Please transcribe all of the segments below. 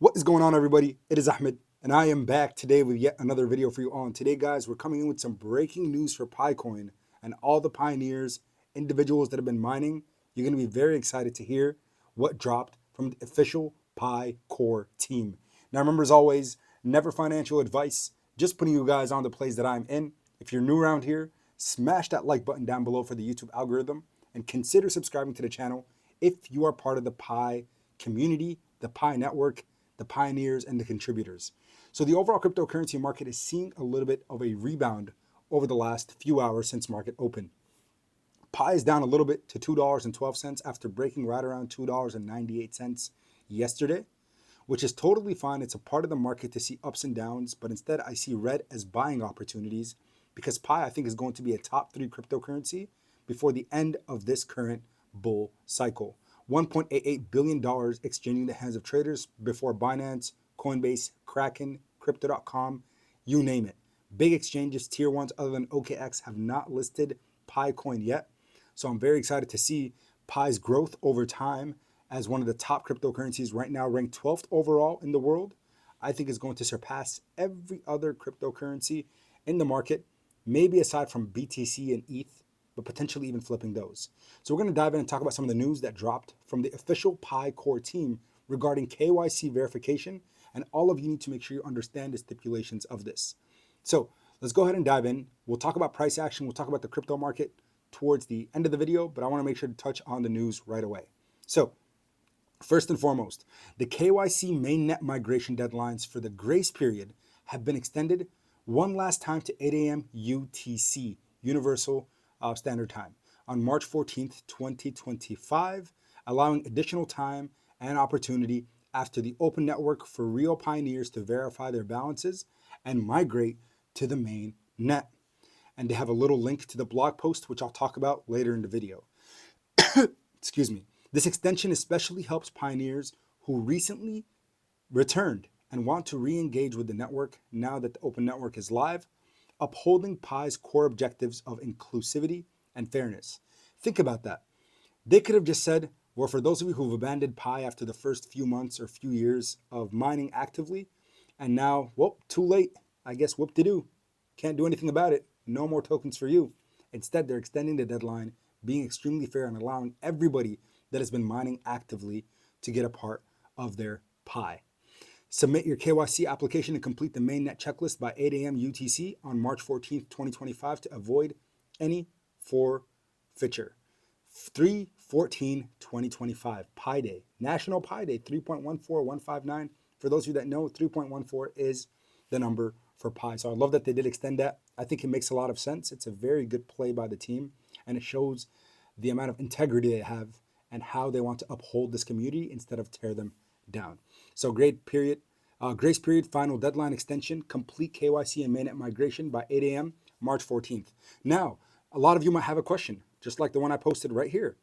What is going on, everybody? It is Ahmed, and I am back today with yet another video for you all. And today, guys, we're coming in with some breaking news for Picoin and all the pioneers, individuals that have been mining. You're going to be very excited to hear what dropped from the official Pi Core team. Now, remember, as always, never financial advice, just putting you guys on the plays that I'm in. If you're new around here, smash that like button down below for the YouTube algorithm and consider subscribing to the channel if you are part of the Pi community, the Pi network, the pioneers, and the contributors. So the overall cryptocurrency market is seeing a little bit of a rebound over the last few hours since market open. Pi is down a little bit to $2.12 after breaking right around $2.98 yesterday, which is totally fine. It's a part of the market to see ups and downs, but instead I see red as buying opportunities because Pi, I think, is going to be a top 3 cryptocurrency before the end of this current bull cycle. $1.88 billion exchanging in the hands of traders before Binance, Coinbase, Kraken, Crypto.com, you name it. Big exchanges, tier ones other than OKX, have not listed Pi coin yet. So I'm very excited to see Pi's growth over time as one of the top cryptocurrencies right now, ranked 12th overall in the world. I think is going to surpass every other cryptocurrency in the market, maybe aside from BTC and ETH, but potentially even flipping those. So we're going to dive in and talk about some of the news that dropped from the official Pi Core team regarding KYC verification, and all of you need to make sure you understand the stipulations of this. So let's go ahead and dive in. We'll talk about price action. We'll talk about the crypto market towards the end of the video, but I want to make sure to touch on the news right away. So first and foremost, the KYC mainnet migration deadlines for the grace period have been extended one last time to 8 a.m. UTC, Universal Standard Time, on March 14th, 2025, allowing additional time and opportunity after the open network for real pioneers to verify their balances and migrate to the main net. And they have a little link to the blog post, which I'll talk about later in the video. Excuse me. This extension especially helps pioneers who recently returned and want to re-engage with the network now that the open network is live, upholding Pi's core objectives of inclusivity and fairness. Think about that. They could have just said, well, for those of you who've abandoned Pi after the first few months or few years of mining actively, and now, well, too late. I guess whoop-de-doo. Can't do anything about it. No more tokens for you. Instead, they're extending the deadline, being extremely fair and allowing everybody that has been mining actively to get a part of their Pi. Submit your KYC application and complete the mainnet checklist by 8 a.m. UTC on March 14th, 2025 to avoid any forfeiture. 3/14/2025, Pi Day, National Pi Day, 3.14159. For those of you that know, 3.14 is the number for Pi. So I love that they did extend that. I think it makes a lot of sense. It's a very good play by the team, and it shows the amount of integrity they have and how they want to uphold this community instead of tear them down. So grace period, final deadline extension, complete KYC and mainnet migration by 8 a.m. March 14th. Now, a lot of you might have a question, just like the one I posted right here.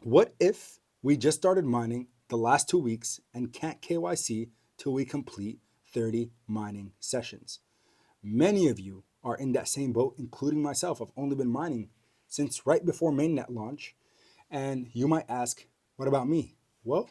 What if we just started mining the last 2 weeks and can't KYC till we complete 30 mining sessions? Many of you are in that same boat, including myself. I've only been mining since right before mainnet launch. And you might ask, what about me? Well,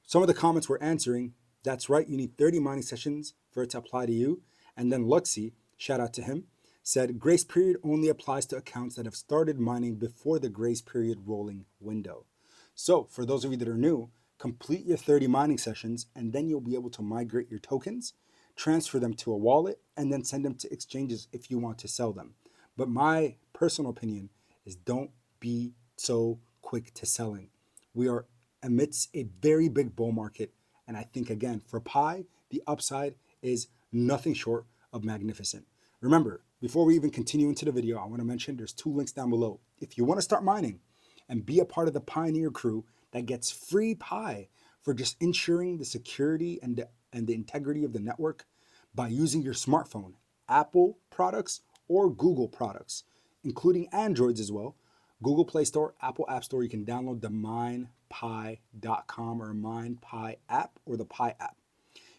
some of the comments were answering, that's right, you need 30 mining sessions for it to apply to you. And then Luxy, shout out to him, said grace period only applies to accounts that have started mining before the grace period rolling window. So for those of you that are new, complete your 30 mining sessions and then you'll be able to migrate your tokens, transfer them to a wallet, and then send them to exchanges if you want to sell them. But my personal opinion is don't be so quick to selling. We are amidst a very big bull market, and I think, again, for Pi, the upside is nothing short of magnificent. Remember, before we even continue into the video, I want to mention there's 2 links down below. If you want to start mining and be a part of the pioneer crew that gets free Pi for just ensuring the security and the integrity of the network by using your smartphone, Apple products or Google products, including Androids as well, Google Play Store, Apple App Store, you can download the minepi.com or MinePi app or the Pi app.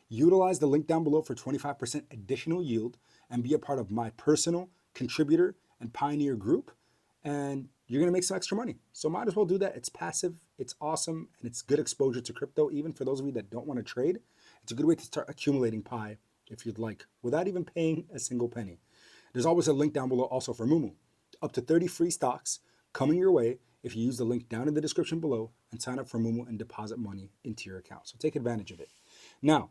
Utilize the link down below for 25% additional yield and be a part of my personal contributor and pioneer group. And you're going to make some extra money. So might as well do that. It's passive, it's awesome, and it's good exposure to crypto. Even for those of you that don't want to trade, it's a good way to start accumulating Pi if you'd like, without even paying a single penny. There's always a link down below also for Mumu. Up to 30 free stocks coming your way if you use the link down in the description below and sign up for Mumu and deposit money into your account. So take advantage of it. Now,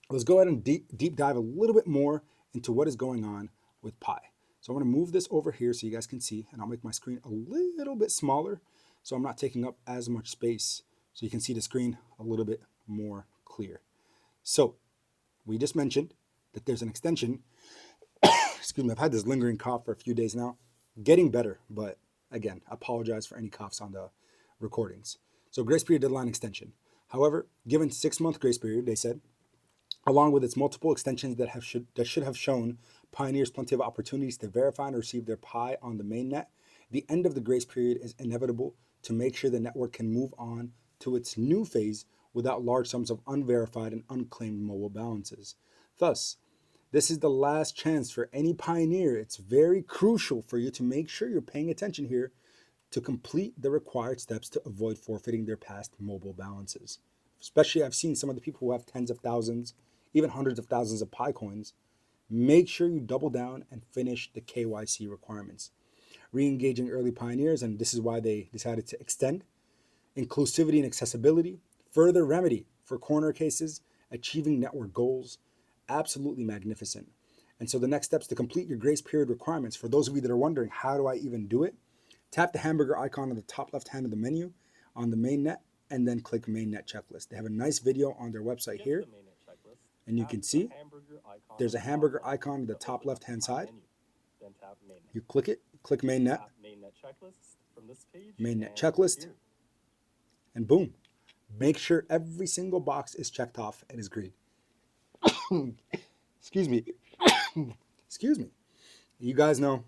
let's go ahead and deep dive a little bit more into what is going on with Pi. So I'm going to move this over here so you guys can see, and I'll make my screen a little bit smaller so I'm not taking up as much space so you can see the screen a little bit more clear. So we just mentioned that there's an extension. Excuse me, I've had this lingering cough for a few days now. Getting better, but again, apologize for any coughs on the recordings. So grace period deadline extension. However, given 6-month grace period, they said, along with its multiple extensions that should have shown pioneers plenty of opportunities to verify and receive their Pi on the mainnet, the end of the grace period is inevitable to make sure the network can move on to its new phase without large sums of unverified and unclaimed mobile balances. Thus, this is the last chance for any pioneer. It's very crucial for you to make sure you're paying attention here to complete the required steps to avoid forfeiting their past mobile balances. Especially, I've seen some of the people who have tens of thousands, even hundreds of thousands of Pi coins. Make sure you double down and finish the KYC requirements. Re-engaging early pioneers, and this is why they decided to extend. Inclusivity and accessibility, further remedy for corner cases, achieving network goals, absolutely magnificent. And so the next steps to complete your grace period requirements, for those of you that are wondering, how do I even do it? Tap the hamburger icon on the top left hand of the menu on the mainnet and then click mainnet checklist. They have a nice video on their website here. And you can see there's a hamburger icon on the top left hand side. You click it, click mainnet, mainnet checklist, and boom. Make sure every single box is checked off and is green. Excuse me. Excuse me. You guys know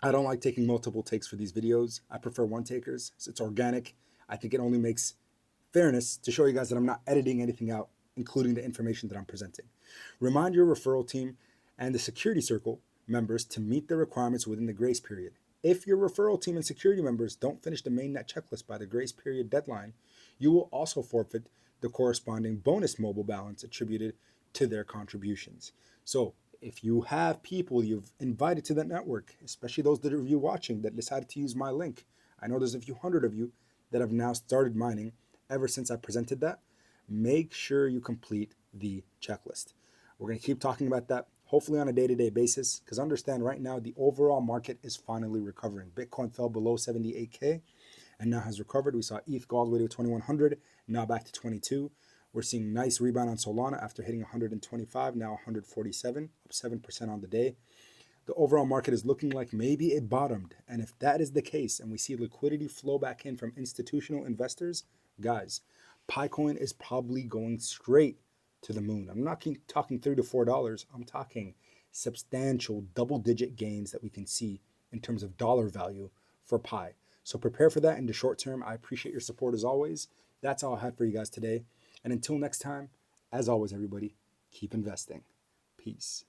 I don't like taking multiple takes for these videos. I prefer one takers. It's organic. I think it only makes fairness to show you guys that I'm not editing anything out, including the information that I'm presenting. Remind your referral team and the security circle members to meet the requirements within the grace period. If your referral team and security members don't finish the mainnet checklist by the grace period deadline, you will also forfeit the corresponding bonus mobile balance attributed to their contributions. So if you have people you've invited to the network, especially those that are you watching that decided to use my link, I know there's a few hundred of you that have now started mining ever since I presented that, make sure you complete the checklist. We're going to keep talking about that, hopefully on a day-to-day basis, because understand right now the overall market is finally recovering. Bitcoin fell below 78K and now has recovered. We saw ETH go all the way to 2100, now back to 22. We're seeing nice rebound on Solana after hitting 125, now 147, up 7% on the day. The overall market is looking like maybe it bottomed. And if that is the case and we see liquidity flow back in from institutional investors, guys, Picoin is probably going straight to the moon. I'm not talking $3 to $4. I'm talking substantial double-digit gains that we can see in terms of dollar value for Pi. So prepare for that in the short term. I appreciate your support as always. That's all I had for you guys today. And until next time, as always, everybody, keep investing. Peace.